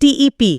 TEP,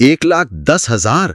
1,10,000?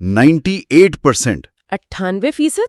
98%, 98%?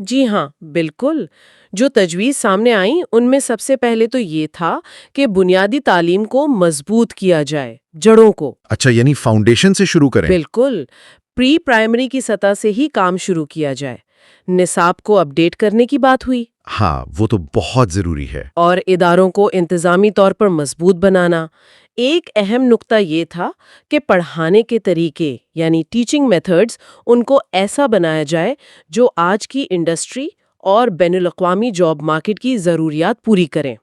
جی ہاں، بالکل۔ جو تجویز سامنے آئیں ان میں سب سے پہلے تو یہ تھا کہ بنیادی تعلیم کو مضبوط کیا جائے، جڑوں کو۔ اچھا، یعنی فاؤنڈیشن سے شروع کریں۔ بالکل، پری پرائمری کی سطح سے ہی کام شروع کیا جائے۔ نصاب کو اپ ڈیٹ کرنے کی بات ہوئی، ہاں، وہ تو بہت ضروری ہے۔ اور اداروں کو انتظامی طور پر مضبوط بنانا۔ ایک اہم نقطہ یہ تھا کہ پڑھانے کے طریقے یعنی ٹیچنگ میتھڈز ان کو ایسا بنایا جائے جو آج کی انڈسٹری اور بین الاقوامی جاب مارکیٹ کی ضروریات پوری کریں۔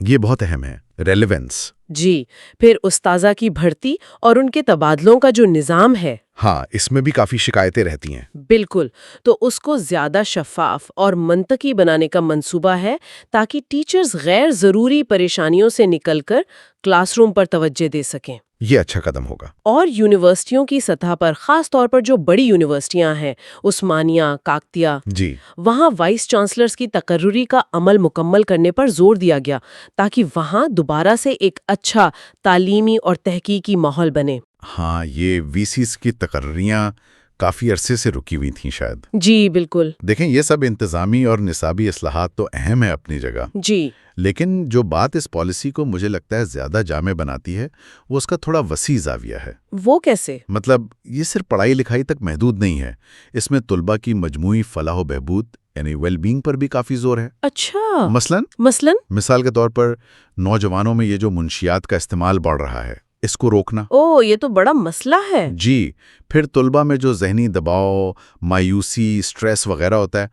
یہ بہت اہم ہے، ریلیونس۔ جی، پھر استاذہ کی بھرتی اور ان کے تبادلوں کا جو نظام ہے، ہاں، اس میں بھی کافی شکایتیں رہتی ہیں۔ بالکل، تو اس کو زیادہ شفاف اور منطقی بنانے کا منصوبہ ہے تاکہ ٹیچرز غیر ضروری پریشانیوں سے نکل کر کلاس روم پر توجہ دے سکیں۔ یہ اچھا قدم ہوگا۔ اور یونیورسٹیوں کی سطح پر، خاص طور پر جو بڑی یونیورسٹیاں ہیں، عثمانیہ، کاکتیہ، جی، وہاں وائس چانسلرز کی تقرری کا عمل مکمل کرنے پر زور دیا گیا تاکہ وہاں دوبارہ سے ایک اچھا تعلیمی اور تحقیقی ماحول بنے۔ ہاں، یہ وی سیز کی تقرریاں کافی عرصے سے رکی ہوئی تھیں شاید۔ جی بالکل۔ دیکھیں، یہ سب انتظامی اور نصابی اصلاحات تو اہم ہے اپنی جگہ، جی، لیکن جو بات اس پالیسی کو مجھے لگتا ہے زیادہ جامع بناتی ہے وہ اس کا تھوڑا وسیع زاویہ ہے۔ وہ کیسے؟ مطلب یہ صرف پڑھائی لکھائی تک محدود نہیں ہے، اس میں طلبہ کی مجموعی فلاح و بہبود یعنی ویل بینگ پر بھی کافی زور ہے۔ اچھا، مثلاً مثال کے طور پر نوجوانوں میں یہ جو منشیات کا استعمال بڑھ رہا ہے، اس کو روکنا۔ یہ تو بڑا مسئلہ ہے۔ جی، پھر طلبہ میں جو ذہنی دباؤ، مایوسی، سٹریس وغیرہ ہوتا ہے،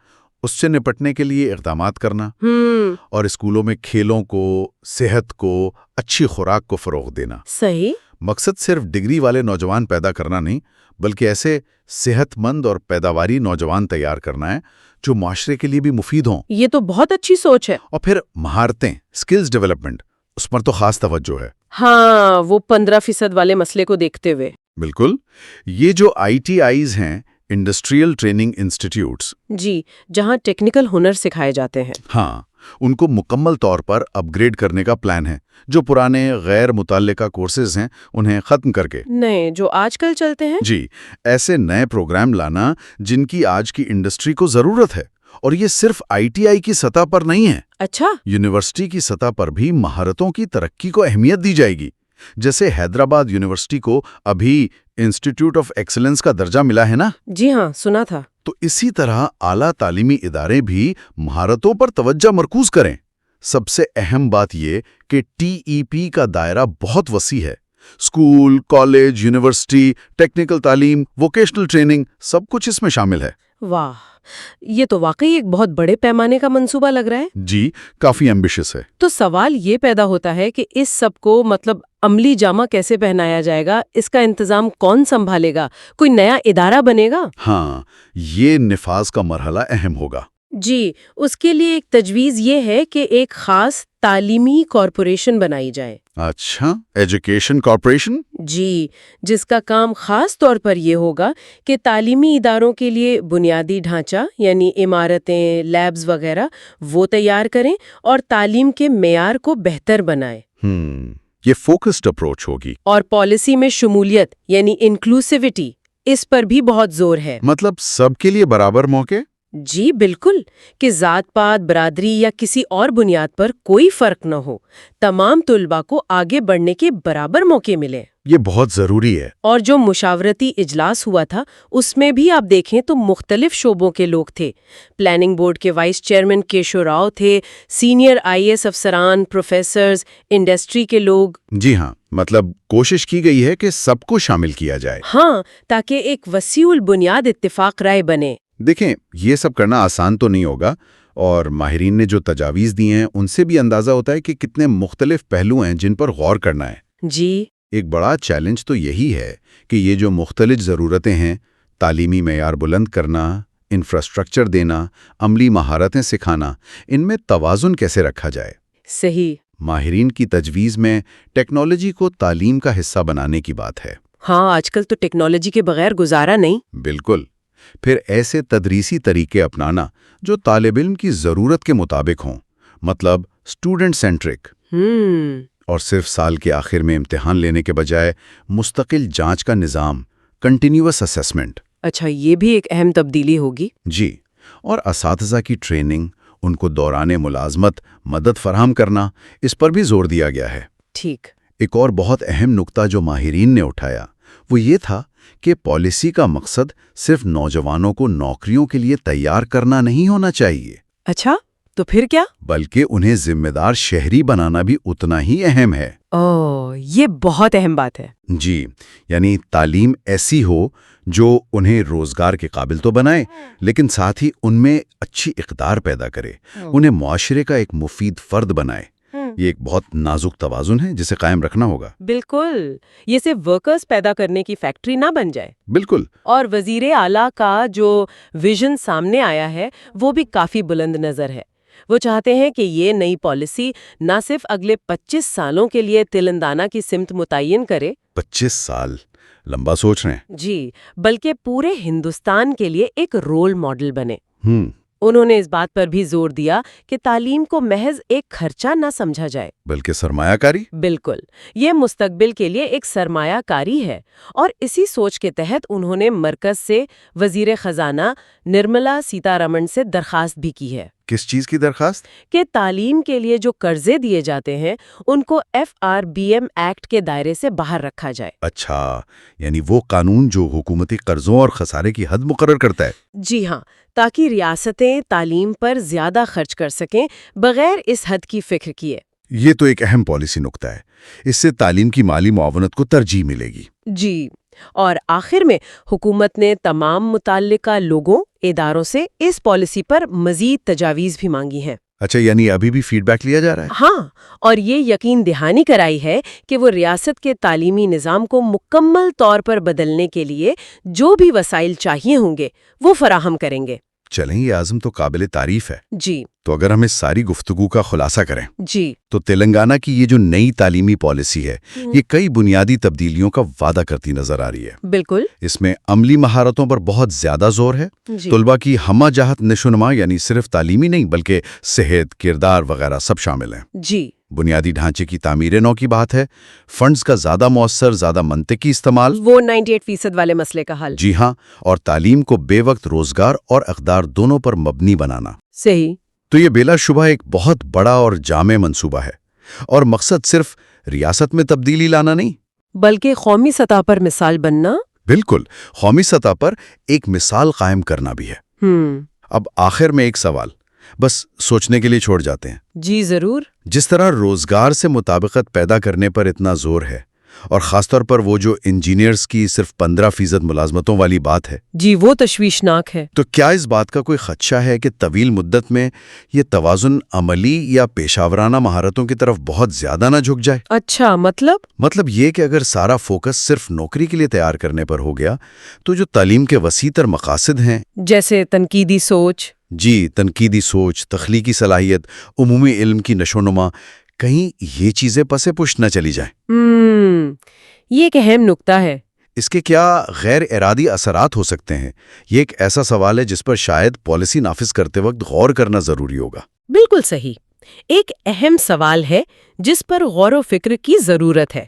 اس سے نپٹنے کے لیے اقدامات کرنا، اور اسکولوں میں کھیلوں کو، صحت کو، اچھی خوراک کو فروغ دینا۔ صحیح۔ مقصد صرف ڈگری والے نوجوان پیدا کرنا نہیں، بلکہ ایسے صحت مند اور پیداواری نوجوان تیار کرنا ہے جو معاشرے کے لیے بھی مفید ہوں۔ یہ تو بہت اچھی سوچ ہے۔ اور پھر مہارتیں، سکلز ڈیولپمنٹ، اس پر تو خاص توجہ ہے۔ ہاں، وہ 15% والے مسئلے کو دیکھتے ہوئے۔ بالکل، یہ جو ITIs ہیں، انڈسٹریل ٹریننگ انسٹیٹیوٹس، جی، جہاں ٹیکنیکل ہنر سکھائے جاتے ہیں۔ ہاں، ان کو مکمل طور پر اپ گریڈ کرنے کا پلان ہے، جو پرانے غیر متعلقہ کورسز ہیں انہیں ختم کر کے نئے جو آج کل چلتے ہیں۔ جی، ایسے نئے پروگرام لانا جن کی آج کی انڈسٹری کو ضرورت ہے، اور یہ صرف ITI کی سطح پر نہیں ہے۔ اچھا، یونیورسٹی کی سطح پر بھی مہارتوں کی ترقی کو اہمیت دی جائے گی۔ جیسے حیدرآباد یونیورسٹی کو ابھی انسٹیٹیوٹ آف ایکسلنس کا درجہ ملا ہے نا؟ جی ہاں، سنا تھا۔ تو اسی طرح اعلیٰ تعلیمی ادارے بھی مہارتوں پر توجہ مرکوز کریں۔ سب سے اہم بات یہ کہ TEP کا دائرہ بہت وسیع ہے۔ اسکول، کالج، یونیورسٹی، ٹیکنیکل تعلیم، ووکیشنل ٹریننگ، سب کچھ اس میں شامل ہے۔ واہ، یہ تو واقعی ایک بہت بڑے پیمانے کا منصوبہ لگ رہا ہے۔ جی، کافی ایمبیشس ہے۔ تو سوال یہ پیدا ہوتا ہے کہ اس سب کو عملی جامہ کیسے پہنایا جائے گا؟ اس کا انتظام کون سنبھالے گا؟ کوئی نیا ادارہ بنے گا؟ ہاں، یہ نفاذ کا مرحلہ اہم ہوگا۔ جی، اس کے لیے ایک تجویز یہ ہے کہ ایک خاص تعلیمی کارپوریشن بنائی جائے۔ اچھا، ایجوکیشن کارپوریشن؟ جی، جس کا کام خاص طور پر یہ ہوگا کہ تعلیمی اداروں کے لیے بنیادی ڈھانچہ یعنی عمارتیں، لیبز وغیرہ وہ تیار کریں اور تعلیم کے معیار کو بہتر بنائے۔ یہ فوکسڈ اپروچ ہوگی۔ اور پالیسی میں شمولیت یعنی انکلوسیوٹی، اس پر بھی بہت زور ہے۔ مطلب سب کے لیے برابر موقع؟ جی بالکل، کہ ذات پات، برادری یا کسی اور بنیاد پر کوئی فرق نہ ہو، تمام طلباء کو آگے بڑھنے کے برابر موقع ملے۔ یہ بہت ضروری ہے۔ اور جو مشاورتی اجلاس ہوا تھا اس میں بھی آپ دیکھیں تو مختلف شعبوں کے لوگ تھے۔ پلاننگ بورڈ کے وائس چیئرمین کیشو راؤ تھے، سینئر IAS افسران، پروفیسرز، انڈسٹری کے لوگ۔ جی ہاں، مطلب کوشش کی گئی ہے کہ سب کو شامل کیا جائے۔ ہاں، تاکہ ایک وسیع البنیاد اتفاق رائے بنے۔ دیکھیں، یہ سب کرنا آسان تو نہیں ہوگا، اور ماہرین نے جو تجاویز دی ہیں ان سے بھی اندازہ ہوتا ہے کہ کتنے مختلف پہلو ہیں جن پر غور کرنا ہے۔ جی، ایک بڑا چیلنج تو یہی ہے کہ یہ جو مختلف ضرورتیں ہیں، تعلیمی معیار بلند کرنا، انفراسٹرکچر دینا، عملی مہارتیں سکھانا، ان میں توازن کیسے رکھا جائے۔ صحیح۔ ماہرین کی تجویز میں ٹیکنالوجی کو تعلیم کا حصہ بنانے کی بات ہے۔ ہاں، آج کل تو ٹیکنالوجی کے بغیر گزارا نہیں۔ بالکل۔ پھر ایسے تدریسی طریقے اپنانا جو طالب علم کی ضرورت کے مطابق ہوں، مطلب اسٹوڈنٹ سینٹرک، اور صرف سال کے آخر میں امتحان لینے کے بجائے مستقل جانچ کا نظام، کنٹینیوس اسیسمنٹ۔ اچھا، یہ بھی ایک اہم تبدیلی ہوگی۔ جی، اور اساتذہ کی ٹریننگ، ان کو دوران ملازمت مدد فراہم کرنا، اس پر بھی زور دیا گیا ہے۔ ٹھیک۔ ایک اور بہت اہم نکتہ جو ماہرین نے اٹھایا وہ یہ تھا کہ پالیسی کا مقصد صرف نوجوانوں کو نوکریوں کے لیے تیار کرنا نہیں ہونا چاہیے، اچھا، تو پھر کیا؟ بلکہ انہیں ذمہ دار شہری بنانا بھی اتنا ہی اہم ہے۔ یہ بہت اہم بات ہے۔ جی، یعنی تعلیم ایسی ہو جو انہیں روزگار کے قابل تو بنائے، لیکن ساتھ ہی ان میں اچھی اقدار پیدا کرے، انہیں معاشرے کا ایک مفید فرد بنائے۔ یہ ایک بہت نازک توازن ہے جسے قائم رکھنا ہوگا۔ بالکل، یہ صرف ورکرز پیدا کرنے کی فیکٹری نہ بن جائے۔ بالکل۔ اور وزیر اعلیٰ کا جو ویژن سامنے آیا ہے وہ بھی کافی بلند نظر ہے۔ وہ چاہتے ہیں کہ یہ نئی پالیسی نہ صرف اگلے 25 سالوں کے لیے تلنگانہ کی سمت متعین کرے، 25 سال لمبا سوچ رہے ہیں؟ جی، بلکہ پورے ہندوستان کے لیے ایک رول ماڈل بنے۔ ہم انہوں نے اس بات پر بھی زور دیا کہ تعلیم کو محض ایک خرچہ نہ سمجھا جائے، بلکہ سرمایہ کاری۔ بالکل، یہ مستقبل کے لیے ایک سرمایہ کاری ہے۔ اور اسی سوچ کے تحت انہوں نے مرکز سے وزیر خزانہ نرملا سیتا رمن سے درخواست بھی کی ہے۔ کس چیز کی درخواست؟ کہ تعلیم کے لیے جو قرضے دیے جاتے ہیں ان کو FRBM ایکٹ کے دائرے سے باہر رکھا جائے۔ اچھا، یعنی وہ قانون جو حکومتی قرضوں اور خسارے کی حد مقرر کرتا ہے۔ جی ہاں، تاکہ ریاستیں تعلیم پر زیادہ خرچ کر سکیں بغیر اس حد کی فکر کیے۔ یہ تو ایک اہم پالیسی نکتہ ہے، اس سے تعلیم کی مالی معاونت کو ترجیح ملے گی۔ جی، اور آخر میں حکومت نے تمام متعلقہ لوگوں، اداروں سے اس پالیسی پر مزید تجاویز بھی مانگی ہیں۔ اچھا، یعنی ابھی بھی فیڈ بیک لیا جا رہا ہے؟ ہاں، اور یہ یقین دہانی کرائی ہے کہ وہ ریاست کے تعلیمی نظام کو مکمل طور پر بدلنے کے لیے جو بھی وسائل چاہیے ہوں گے وہ فراہم کریں گے۔ چلیں، یہ عزم تو قابل تعریف ہے۔ جی تو اگر ہم اس ساری گفتگو کا خلاصہ کریں جی تو تلنگانہ کی یہ جو نئی تعلیمی پالیسی ہے یہ کئی بنیادی تبدیلیوں کا وعدہ کرتی نظر آ رہی ہے۔ بالکل۔ اس میں عملی مہارتوں پر بہت زیادہ زور ہے، طلباء کی ہمہ جہت نشوونما، یعنی صرف تعلیمی نہیں بلکہ صحت، کردار وغیرہ سب شامل ہیں۔ جی، بنیادی ڈھانچے کی تعمیر نو کی بات ہے، فنڈز کا زیادہ مؤثر، زیادہ منطقی استعمال، وہ 98% والے مسئلے کا حل۔ جی ہاں، اور تعلیم کو بے وقت روزگار اور اقدار دونوں پر مبنی بنانا۔ صحیح۔ تو یہ بلا شبہ ایک بہت بڑا اور جامع منصوبہ ہے، اور مقصد صرف ریاست میں تبدیلی لانا نہیں بلکہ قومی سطح پر مثال بننا۔ بالکل، قومی سطح پر ایک مثال قائم کرنا بھی ہے۔ اب آخر میں ایک سوال بس سوچنے کے لیے چھوڑ جاتے ہیں۔ جی ضرور۔ جس طرح روزگار سے مطابقت پیدا کرنے پر اتنا زور ہے، اور خاص طور پر وہ جو انجینئرز کی صرف 15% ملازمتوں والی بات ہے، جی وہ تشویشناک ہے۔ تو کیا اس بات کا کوئی خدشہ ہے کہ طویل مدت میں یہ توازن عملی یا پیشہ ورانہ مہارتوں کی طرف بہت زیادہ نہ جھک جائے؟ اچھا، مطلب یہ کہ اگر سارا فوکس صرف نوکری کے لیے تیار کرنے پر ہو گیا تو جو تعلیم کے وسیع تر مقاصد ہیں، جیسے تنقیدی سوچ، جی تنقیدی سوچ، تخلیقی صلاحیت، عمومی علم کی نشوونما، کہیں یہ چیزیں پسے پش نہ چلی جائیں۔ یہ ایک اہم نکتہ ہے۔ اس کے کیا غیر ارادی اثرات ہو سکتے ہیں؟ یہ ایک ایسا سوال ہے جس پر شاید پالیسی نافذ کرتے وقت غور کرنا ضروری ہوگا۔ بالکل صحیح، ایک اہم سوال ہے جس پر غور و فکر کی ضرورت ہے۔